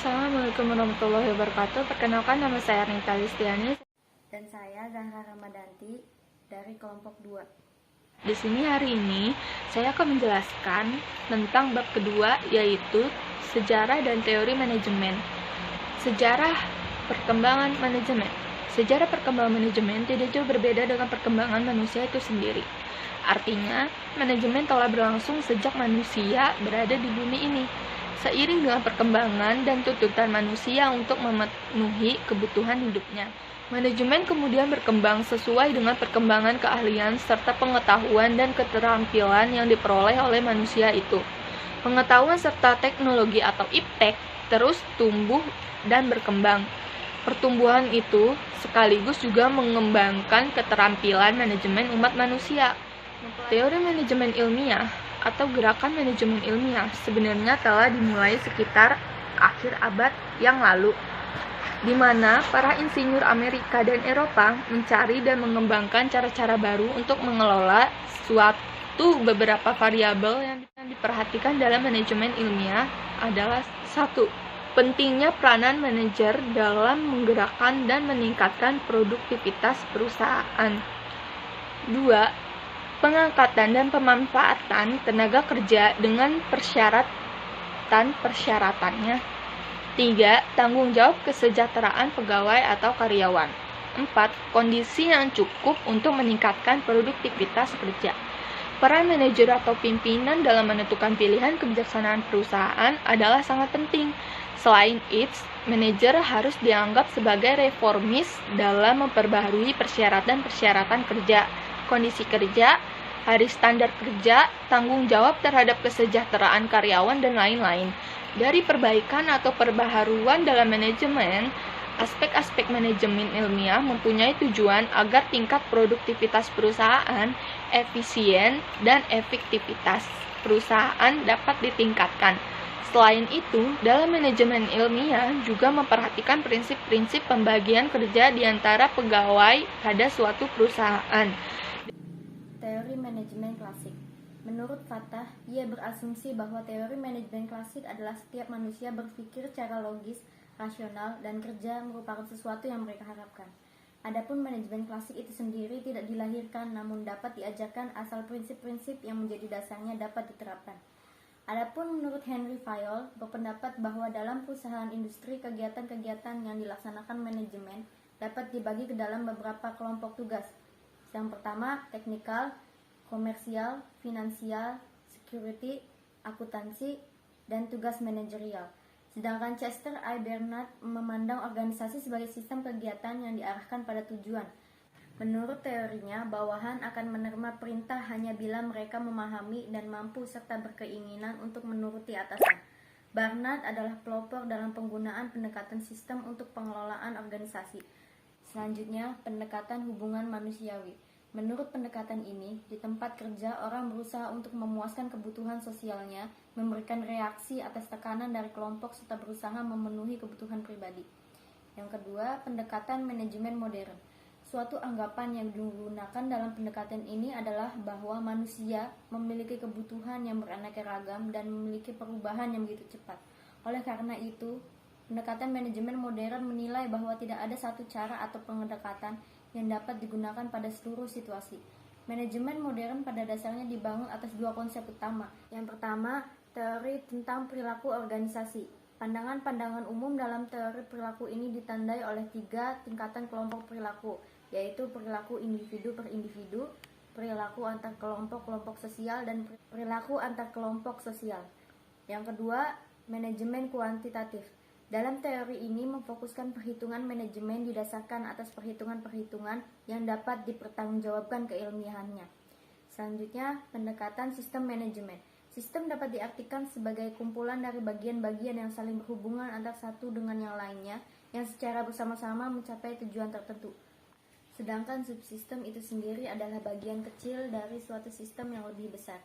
Assalamualaikum warahmatullahi wabarakatuh. Perkenalkan, nama saya Arnita Listiani. Dan saya Zahra Ramadanti dari kelompok 2. Di sini hari ini saya akan menjelaskan tentang bab kedua, yaitu sejarah dan teori manajemen. Sejarah perkembangan manajemen. Sejarah perkembangan manajemen tidak jauh berbeda dengan perkembangan manusia itu sendiri. Artinya, manajemen telah berlangsung sejak manusia berada di bumi ini. Seiring dengan perkembangan dan tuntutan manusia untuk memenuhi kebutuhan hidupnya, manajemen kemudian berkembang sesuai dengan perkembangan keahlian serta pengetahuan dan keterampilan yang diperoleh oleh manusia itu. Pengetahuan serta teknologi atau iptek terus tumbuh dan berkembang. Pertumbuhan itu sekaligus juga mengembangkan keterampilan manajemen umat manusia. Teori manajemen ilmiah atau gerakan manajemen ilmiah sebenarnya telah dimulai sekitar akhir abad yang lalu, di mana para insinyur Amerika dan Eropa mencari dan mengembangkan cara-cara baru untuk mengelola suatu beberapa variabel yang diperhatikan dalam manajemen ilmiah adalah: 1. Pentingnya peranan manajer dalam menggerakkan dan meningkatkan produktivitas perusahaan. 2. Pengangkatan dan pemanfaatan tenaga kerja dengan persyaratannya. 3. Tanggung jawab kesejahteraan pegawai atau karyawan. 4. Kondisi yang cukup untuk meningkatkan produktivitas kerja. Peran manajer atau pimpinan dalam menentukan pilihan kebijaksanaan perusahaan adalah sangat penting. Selain itu, manajer harus dianggap sebagai reformis dalam memperbaharui persyaratan-persyaratan kerja, kondisi kerja, hari standar kerja, tanggung jawab terhadap kesejahteraan karyawan, dan lain-lain. Dari perbaikan atau perbaharuan dalam manajemen, aspek-aspek manajemen ilmiah mempunyai tujuan agar tingkat produktivitas perusahaan, efisien, dan efektivitas perusahaan dapat ditingkatkan. Selain itu, dalam manajemen ilmiah juga memperhatikan prinsip-prinsip pembagian kerja di antara pegawai pada suatu perusahaan. Teori manajemen klasik. Menurut Fatah, ia berasumsi bahwa teori manajemen klasik adalah setiap manusia berpikir secara logis, rasional, dan kerja merupakan sesuatu yang mereka harapkan. Adapun manajemen klasik itu sendiri tidak dilahirkan, namun dapat diajarkan asal prinsip-prinsip yang menjadi dasarnya dapat diterapkan. Adapun menurut Henry Fayol berpendapat bahwa dalam perusahaan industri kegiatan-kegiatan yang dilaksanakan manajemen dapat dibagi ke dalam beberapa kelompok tugas. Yang pertama, teknikal, komersial, finansial, security, akuntansi, dan tugas manajerial. Sedangkan Chester I. Bernard memandang organisasi sebagai sistem kegiatan yang diarahkan pada tujuan. Menurut teorinya, bawahan akan menerima perintah hanya bila mereka memahami dan mampu serta berkeinginan untuk menuruti atasan. Barnard adalah pelopor dalam penggunaan pendekatan sistem untuk pengelolaan organisasi. Selanjutnya, pendekatan hubungan manusiawi. Menurut pendekatan ini, di tempat kerja orang berusaha untuk memuaskan kebutuhan sosialnya, memberikan reaksi atas tekanan dari kelompok serta berusaha memenuhi kebutuhan pribadi. Yang kedua, pendekatan manajemen modern. Suatu anggapan yang digunakan dalam pendekatan ini adalah bahwa manusia memiliki kebutuhan yang beraneka ragam dan memiliki perubahan yang begitu cepat. Oleh karena itu, pendekatan manajemen modern menilai bahwa tidak ada satu cara atau pendekatan yang dapat digunakan pada seluruh situasi. Manajemen modern pada dasarnya dibangun atas dua konsep utama. Yang pertama, teori tentang perilaku organisasi. Pandangan-pandangan umum dalam teori perilaku ini ditandai oleh 3 tingkatan kelompok perilaku, yaitu perilaku individu per individu, perilaku antar kelompok-kelompok sosial, dan perilaku antar kelompok sosial. Yang kedua, manajemen kuantitatif. Dalam teori ini memfokuskan perhitungan manajemen didasarkan atas perhitungan-perhitungan yang dapat dipertanggungjawabkan keilmiahannya. Selanjutnya, pendekatan sistem manajemen. Sistem dapat diartikan sebagai kumpulan dari bagian-bagian yang saling berhubungan antara satu dengan yang lainnya, yang secara bersama-sama mencapai tujuan tertentu. Sedangkan subsistem itu sendiri adalah bagian kecil dari suatu sistem yang lebih besar.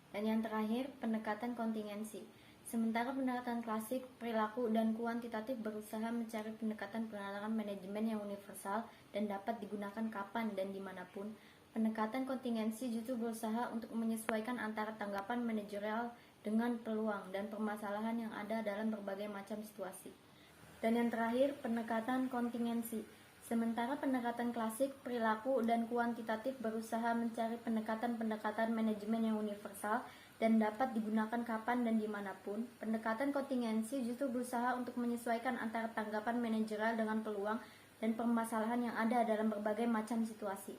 Dan yang terakhir, pendekatan kontingensi. Sementara pendekatan klasik, perilaku, dan kuantitatif berusaha mencari pendekatan penerapan manajemen yang universal dan dapat digunakan kapan dan dimanapun, pendekatan kontingensi justru berusaha untuk menyesuaikan antara tanggapan manajerial dengan peluang dan permasalahan yang ada dalam berbagai macam situasi. Dan yang terakhir, pendekatan kontingensi. Sementara pendekatan klasik, perilaku, dan kuantitatif berusaha mencari pendekatan-pendekatan manajemen yang universal dan dapat digunakan kapan dan dimanapun, pendekatan kontingensi justru berusaha untuk menyesuaikan antara tanggapan manajerial dengan peluang dan permasalahan yang ada dalam berbagai macam situasi.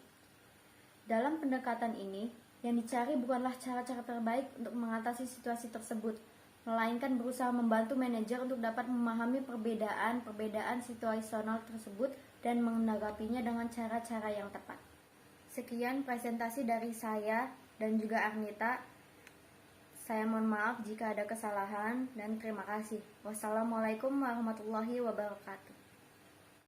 Dalam pendekatan ini, yang dicari bukanlah cara-cara terbaik untuk mengatasi situasi tersebut, melainkan berusaha membantu manajer untuk dapat memahami perbedaan situasional tersebut dan menanggapinya dengan cara-cara yang tepat. Sekian presentasi dari saya dan juga Arnita. Saya mohon maaf jika ada kesalahan dan terima kasih. Wassalamualaikum warahmatullahi wabarakatuh.